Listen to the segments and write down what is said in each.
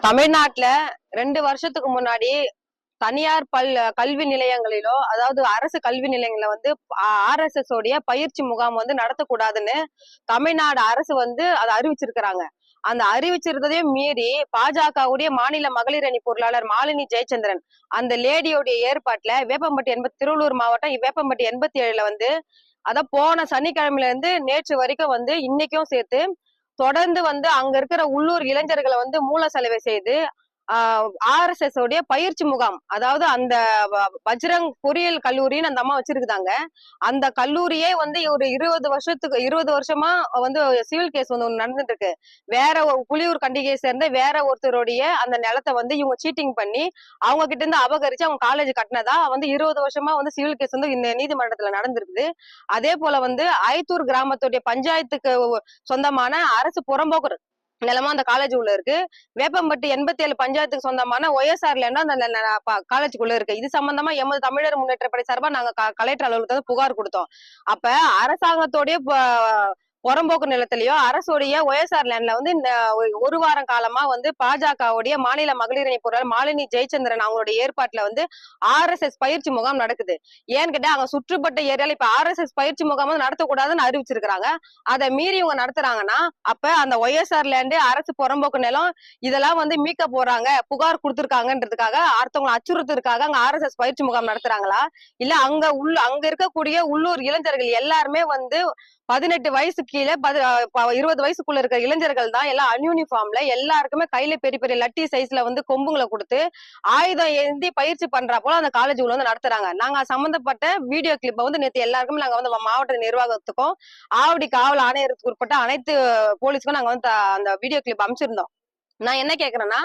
தமிழ்நாட்டுல 2 வருஷத்துக்கு முன்னாடி தனியார் கல்வி நிலையங்களிலோ அதாவது அரசு கல்வி நிலையங்கள வந்து RSS உடைய பயிற்சி முகாம் வந்து நடத்தக்கூடாதுன்னு தமிழ்நாடு அரசு வந்து அதை அறிவிச்சிருக்கிறாங்க. அந்த அறிவிச்சிருந்ததையும் மீறி பாஜகவுடைய மாநில மகளிர் அணி பொருளாளர் மாலினி ஜெயச்சந்திரன் அந்த லேடியோடைய ஏற்பாட்டுல வேப்பம்பட்டி திருவள்ளூர் மாவட்டம் வேப்பம்பட்டி 87ல வந்து போன சனிக்கிழமையில இருந்து நேற்று வரைக்கும் வந்து இன்னைக்கும் சேர்த்து தொடர்ந்து வந்து அங்க இருக்கிற உள்ளூர் இளைஞர்களை வந்து மூல செலவை செய்து RSS உடைய பயிற்சி முகாம், அதாவது அந்த பஜ்ரங் பொறியியல் கல்லூரின்னு அந்த அம்மா வச்சிருக்குதாங்க. அந்த கல்லூரியே வந்து ஒரு 20 வருஷமா வந்து சிவில் கேஸ் வந்து ஒண்ணு நடந்துட்டு இருக்கு. வேற புலியூர் கண்டிகையை சேர்ந்த வேற ஒருத்தருடைய அந்த நிலத்தை வந்து இவங்க சீட்டிங் பண்ணி அவங்க கிட்ட இருந்து அபகரிச்சு அவங்க காலேஜ் கட்டினதா வந்து 20 வருஷமா வந்து சிவில் கேஸ் வந்து இந்த நீதிமன்றத்துல நடந்திருக்குது. அதே போல வந்து ஐத்தூர் கிராமத்துடைய பஞ்சாயத்துக்கு சொந்தமான அரசு புறம்போக்கு நிலமா அந்த காலேஜ் உள்ள இருக்கு. வேப்பம்பட்டி 87 பஞ்சாயத்துக்கு சொந்தமான OSR லேண்ட் அந்த காலேஜுக்குள்ள இருக்கு. இது சம்பந்தமா எமது தமிழர் முன்னேற்ற படை சார்பா நாங்க கலெக்டர் அலுவலகத்துல புகார் கொடுத்தோம். அப்ப அரசாங்கத்தோடைய புறம்போக்கு நிலத்திலயோ அரசுடைய OSR லேண்ட்ல வந்து இந்த ஒரு வாரம் காலமா வந்து பாஜகவுடைய மாநில மகளிர் அணி பொருளாளர் மாலினி ஜெயச்சந்திரன் அவங்களுடைய ஏற்பாட்டுல வந்து RSS பயிற்சி முகாம் நடக்குது. ஏன்னு கேட்டா அங்க சுற்றுப்பட்ட ஏரியால இப்ப RSS பயிற்சி முகாம் வந்து நடத்தக்கூடாதுன்னு அறிவிச்சிருக்காங்க. அதை மீறி இவங்க நடத்துறாங்கன்னா அப்ப அந்த OSR லேண்டு அரசு புறம்போக்கு நிலம் இதெல்லாம் வந்து மீட்க போறாங்க, புகார் கொடுத்திருக்காங்கன்றதுக்காக அடுத்தவங்களை அச்சுறுத்தலுக்காக அங்க RSS பயிற்சி முகாம் நடத்துறாங்களா, இல்ல அங்க இருக்கக்கூடிய உள்ளூர் இளைஞர்கள் எல்லாருமே வந்து 18 வயசு கீழே 20 வயசுக்குள்ள இருக்கிற இளைஞர்கள் தான் எல்லாம் அன்யூனிஃபார்ம்ல எல்லாருக்குமே கையில பெரிய பெரிய லட்டி சைஸ்ல வந்து கொம்புங்களை கொடுத்து ஆயுதம் ஏந்தி பயிற்சி பண்றா போல அந்த காலேஜ் உள்ள வந்து நடத்துறாங்க. நாங்க சம்பந்தப்பட்ட வீடியோ கிளிப்பை வந்து நேற்று எல்லாருக்குமே நாங்க வந்து மாவட்ட நிர்வாகத்துக்கும் ஆவடி காவல் ஆணையருக்கு உட்பட்ட அனைத்து போலீஸ்க்கும் நாங்க வந்து அந்த வீடியோ கிளிப் அமைச்சிருந்தோம். நான் என்ன கேக்குறேன்னா,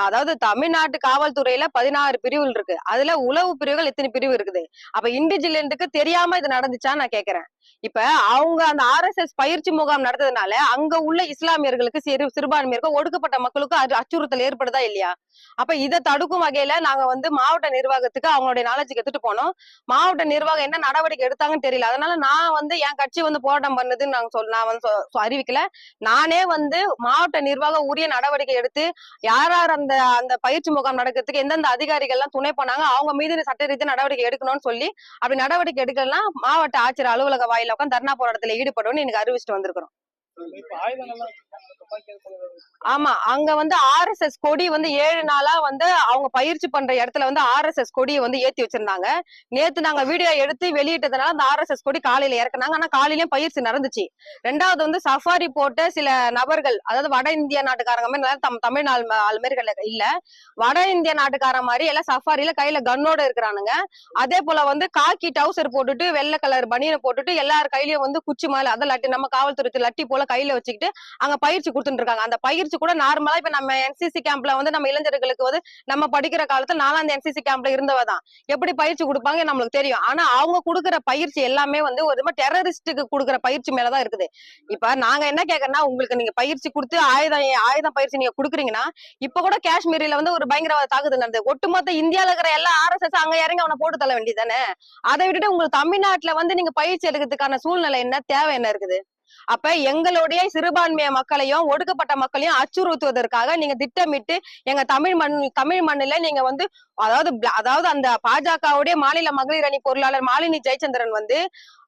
அதாவது தமிழ்நாட்டு காவல்துறையில 16 பிரிவுகள் இருக்கு. அதுல உளவு பிரிவுகள் எத்தனை பிரிவு இருக்குது? அப்ப இண்டிஜிலண்டுக்கு தெரியாம இது நடந்துச்சா நான் கேக்குறேன். இப்ப அவங்க அந்த RSS பயிற்சி முகாம் நடந்ததுனால அங்க உள்ள இஸ்லாமியர்களுக்கு சிறுபான்மையருக்கு ஒடுக்கப்பட்ட மக்களுக்கு அச்சுறுத்தல் ஏற்படுதா இல்லையா? அப்ப இதை தடுக்கும் வகையில நாங்க வந்து மாவட்ட நிர்வாகத்துக்கு அவங்களுடைய நாலேஜுக்கு எடுத்துட்டு போனோம். மாவட்ட நிர்வாகம் என்ன நடவடிக்கை எடுத்தாங்கன்னு தெரியல. அதனால நான் வந்து என் கட்சி வந்து போராட்டம் பண்ணுதுன்னு நான் வந்து அறிவிக்கல. நானே வந்து மாவட்ட நிர்வாகம் உரிய நடவடிக்கை எடுத்து யார் யார் அந்த அந்த பயிற்சி முகாம் நடக்கிறதுக்கு எந்தெந்த அதிகாரிகள் எல்லாம் துணை பண்ணாங்க அவங்க மீது சட்ட ரீதியாக நடவடிக்கை எடுக்கணும்னு சொல்லி அப்படி நடவடிக்கை எடுக்கலாம் மாவட்ட ஆட்சியர் அலுவலக வாயில உட்காந்து தர்ணா போராட்டத்துல ஈடுபடும்னு எனக்கு அறிவிச்சுட்டு வந்திருக்கிறோம். ஆமா, அங்க வந்து RSS கொடி வந்து 7 நாளா வந்து அவங்க பயிற்சி பண்ற இடத்துல வந்து RSS கொடியை வந்து ஏத்தி வச்சிருந்தாங்க. நேத்து நாங்க வீடியோ எடுத்து வெளியிட்டதுனால அந்த RSS கொடி காலையில இறக்குனாங்க. ஆனா காலையிலயும் பயிற்சி நடந்துச்சு. ரெண்டாவது வந்து சஃபாரி போட்ட சில நபர்கள், அதாவது வட இந்திய நாட்டுக்காரங்க மாதிரி தமிழ்நாடு மாரி இல்ல, வட இந்திய நாட்டுக்கார மாதிரி எல்லாம் சஃபாரியில கையில கன்னோட இருக்கிறானுங்க. அதே போல வந்து காக்கி டவுசர் போட்டுட்டு வெள்ளை கலர் பனியனை போட்டுட்டு எல்லார் கையிலயும் வந்து குச்சி மேல அதை லட்டி நம்ம காவல்துறை லட்டி போல கையில வச்சுக்கிட்டு அங்க பயிற்சி கொடுத்துட்டு இருக்காங்க. அந்த பயிற்சி கூட நார்மலா இப்ப நம்ம NCC கேம்ப்ல வந்து நம்ம இளைஞர்களுக்கு வந்து நம்ம படிக்கிற காலத்துல நானும் அந்த NCC கேம்ப்ல இருந்தவதான். எப்படி பயிற்சி கொடுப்பாங்க நம்மளுக்கு தெரியும். ஆனா அவங்க கொடுக்குற பயிற்சி எல்லாமே வந்து ஒரு டெரரிஸ்டுக்கு கொடுக்குற பயிற்சி மேலதான் இருக்குது. இப்ப நாங்க என்ன கேட்கறோம்னா, உங்களுக்கு நீங்க பயிற்சி கொடுத்து ஆயுதம் பயிற்சி நீங்க கொடுக்குறீங்கன்னா, இப்ப கூட காஷ்மீரில வந்து ஒரு பயங்கரவாத தாக்குதல் நடந்தது. ஒட்டுமொத்த இந்தியால இருக்கிற எல்லா RSS அங்க இறங்கி அவனை போட்டு தள்ள வேண்டியதானே. அதை விட்டுட்டு உங்களுக்கு தமிழ்நாட்டுல வந்து நீங்க பயிற்சி எடுக்கிறதுக்கான சூழ்நிலை என்ன, தேவை என்ன இருக்குது? அப்ப எங்களுடைய சிறுபான்மைய மக்களையும் ஒடுக்கப்பட்ட மக்களையும் அச்சுறுத்துவதற்காக நீங்க திட்டமிட்டு எங்க தமிழ் மண்ணில நீங்க வந்து அதாவது அந்த பாஜகவுடைய மாநில மகளிர் அணி பொருளாளர் மாலினி ஜெயச்சந்திரன் வந்து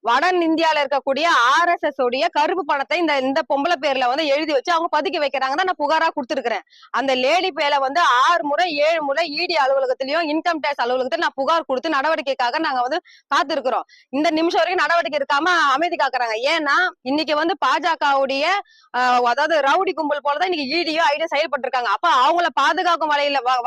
வட இந்தியால இருக்கக்கூடிய RSS உடைய கருப்பு பணத்தை இந்த பொம்பளை பேர்ல வந்து எழுதி வச்சு அவங்க பதுக்கி வைக்கிறாங்க தான் நான் புகாரா கொடுத்துருக்கிறேன். அந்த லேடி பேர்ல வந்து 6 முறை 7 முறை ED அலுவலகத்திலயும் இன்கம் டேக்ஸ் அலுவலகத்திலும் நான் புகார் கொடுத்து நடவடிக்கைக்காக நாங்க வந்து காத்திருக்கிறோம். இந்த நிமிஷம் வரைக்கும் நடவடிக்கை எடுக்காம அமைதி காக்குறாங்க. ஏன்னா இன்னைக்கு வந்து பாஜகவுடைய அதாவது ரவுடி கும்பல் போலதான் இன்னைக்கு EDயோ ஐடியோ செயல்பட்டு இருக்காங்க. அப்ப அவங்கள பாதுகாக்கும்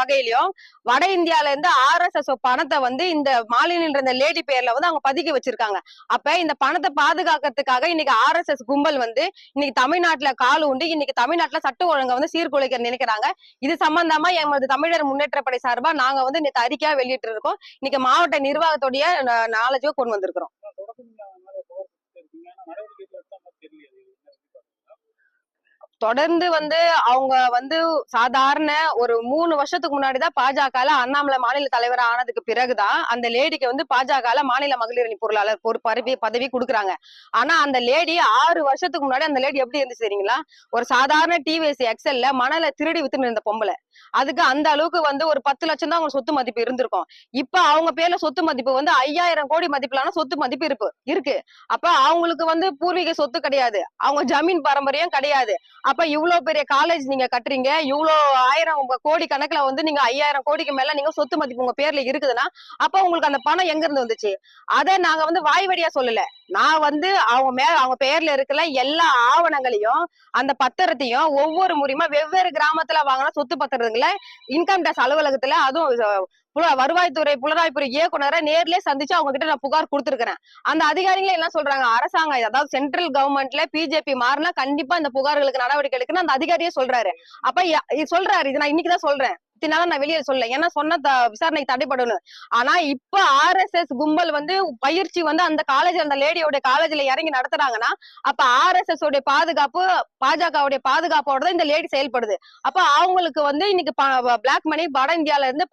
வகையிலயும் வட இந்தியால இருந்து RSS பணத்தை வந்து இந்த மாலினின்ற இந்த லேடி பேர்ல வந்து அவங்க பதுக்கி வச்சிருக்காங்க. அப்ப இந்த பணத்தை பாதுகாக்கிறதுக்காக இன்னைக்கு RSS கும்பல் வந்து இன்னைக்கு தமிழ்நாட்டுல கால் உண்டு இன்னைக்கு தமிழ்நாட்டுல சட்ட ஒழுங்கை வந்து சீர்குலைக்க நினைக்கிறாங்க. இது சம்பந்தமா எமது தமிழர் முன்னேற்ற படை சார்பா நாங்க வந்து நேற்று அறிக்கையா வெளியிட்டு இருக்கோம். இன்னைக்கு மாவட்ட நிர்வாகத்துடைய நாலேஜோ கொண்டு வந்திருக்கிறோம். தொடர்ந்து வந்து அவங்க வந்து சாதாரண ஒரு 3 வருஷத்துக்கு முன்னாடிதான் பாஜகல அண்ணாமலை மாநில தலைவர் ஆனதுக்கு பிறகுதான் அந்த லேடிக்கு வந்து பாஜகல மாநில மகளிர் அணி பொருளாளர் பதவி கொடுக்குறாங்க. ஆனா அந்த லேடி 6 வருஷத்துக்கு முன்னாடி அந்த லேடி எப்படி இருந்துச்சு தெரியுங்களா? ஒரு சாதாரண டிவிஎஸ் எக்ஸல்ல மணலை திருடி வித்துன்னு இருந்த பொம்பளை. அதுக்கு அந்த அளவுக்கு வந்து ஒரு 10 லட்சம் தான் அவங்க சொத்து மதிப்பு இருந்திருக்கும். இப்ப அவங்க பேர்ல சொத்து மதிப்பு வந்து 5000 கோடி மதிப்பிலான சொத்து மதிப்பு இருக்கு. அப்ப அவங்களுக்கு வந்து பூர்வீக சொத்து கிடையாது, அவங்க ஜமீன் பாரம்பரியம் கிடையாது. அப்ப இவ்வளவு பெரிய காலேஜ் நீங்க கட்டுறீங்க, இவ்வளவு 1000 கோடி கணக்குல வந்து நீங்க 5000 கோடிக்கு மேல நீங்க சொத்து மதிப்பு உங்க பேர்ல இருக்குதுன்னா அப்ப உங்களுக்கு அந்த பணம் எங்க இருந்து வந்துச்சு? அத நாங்க வந்து வாய் வழியா சொல்லல. நான் வந்து அவங்க பேர்ல இருக்கிற எல்லா ஆவணங்களையும் அந்த பத்திரத்தையும் ஒவ்வொரு முறையுமா வெவ்வேறு கிராமத்துல வாங்கின சொத்து பத்திரங்களை இன்கம் டேக்ஸ் அலுவலகத்துல, அதுவும் வருவாய்த்துறை புலனாய்வுத்துறை இயக்குனரை நேர்லயே சந்திச்சு அவங்க கிட்ட நான் புகார் கொடுத்திருக்கிறேன். அந்த அதிகாரிகளே என்ன சொல்றாங்க, அரசாங்கம் அதாவது சென்ட்ரல் கவர்மெண்ட்ல பிஜேபி மாறினா கண்டிப்பா இந்த புகார்களுக்கு நடவடிக்கை எடுக்கணும் அந்த அதிகாரியே சொல்றாரு. அப்ப சொல்றாரு, இது நான் இன்னைக்குதான் சொல்றேன், நான் வெளியே சொல்ல, ஏன்னா சொன்ன விசாரணைக்கு தடைப்படணும். ஆனா இப்ப RSS கும்பல் வந்து பயிற்சி வந்து அந்த காலேஜ் அந்த லேடியோட காலேஜ்ல இறங்கி நடத்துறாங்கன்னா அப்ப RSS உடைய பாதுகாப்பு பாஜகவுடைய பாதுகாப்போட தான் இந்த லேடி செயல்படுது. அப்ப அவங்களுக்கு வந்து இன்னைக்கு பிளாக் மணி வட இந்தியால இருந்து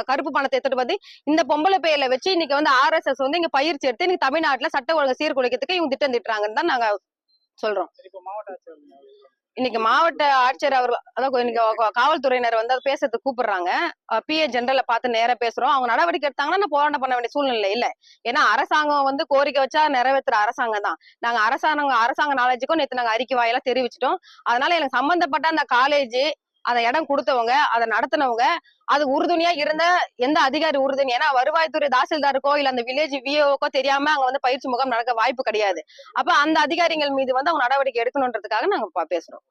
கருப்பு பணத்தை எடுத்துட்டு வந்து இந்த பொம்பளை பெயர்ல வச்சு இன்னைக்கு வந்து RSS வந்து இங்க பயிற்சி எடுத்து இன்னைக்கு தமிழ்நாட்டுல சட்ட ஒழுங்கு சீர்குலைக்கிறதுக்கு இவங்க திட்டம் திட்டுறாங்கன்னு தான் நாங்க சொல்றோம். இன்னைக்கு மாவட்ட ஆட்சியர் அவர்கள், அதாவது இன்னைக்கு காவல்துறையினர் வந்து பேசுறதுக்கு கூப்பிடுறாங்க. PA ஜெனரலை பார்த்து நேரா பேசுறோம். அவங்க நடவடிக்கை எடுத்தாங்கன்னா நான் போராட்டம் பண்ண வேண்டிய சூழ்நிலை இல்ல. ஏன்னா அரசாங்கம் வந்து கோரிக்கை வச்சா நிறைவேற்றுற அரசாங்கம் தான். நாங்க அரசாங்க நாலேஜுக்கும் நேற்று நாங்க அறிக்கை வாயிலா தெரிவிச்சிட்டோம். அதனால எனக்கு சம்பந்தப்பட்ட அந்த காலேஜ் அந்த இடம் கொடுத்தவங்க அதை நடத்தினவங்க அது உறுதுணையா இருந்த எந்த அதிகாரி உறுதுணை, ஏன்னா வருவாய்த்துறை தாசில்தாருக்கோ இல்ல அந்த வில்லேஜ் விஓக்கோ தெரியாம அங்க வந்து பயிற்சி முகாம் நடக்க வாய்ப்பு கிடையாது. அப்ப அந்த அதிகாரிகள் மீது வந்து அவங்க நடவடிக்கை எடுக்கணும்ன்றதுக்காக நாங்க பேசுறோம்.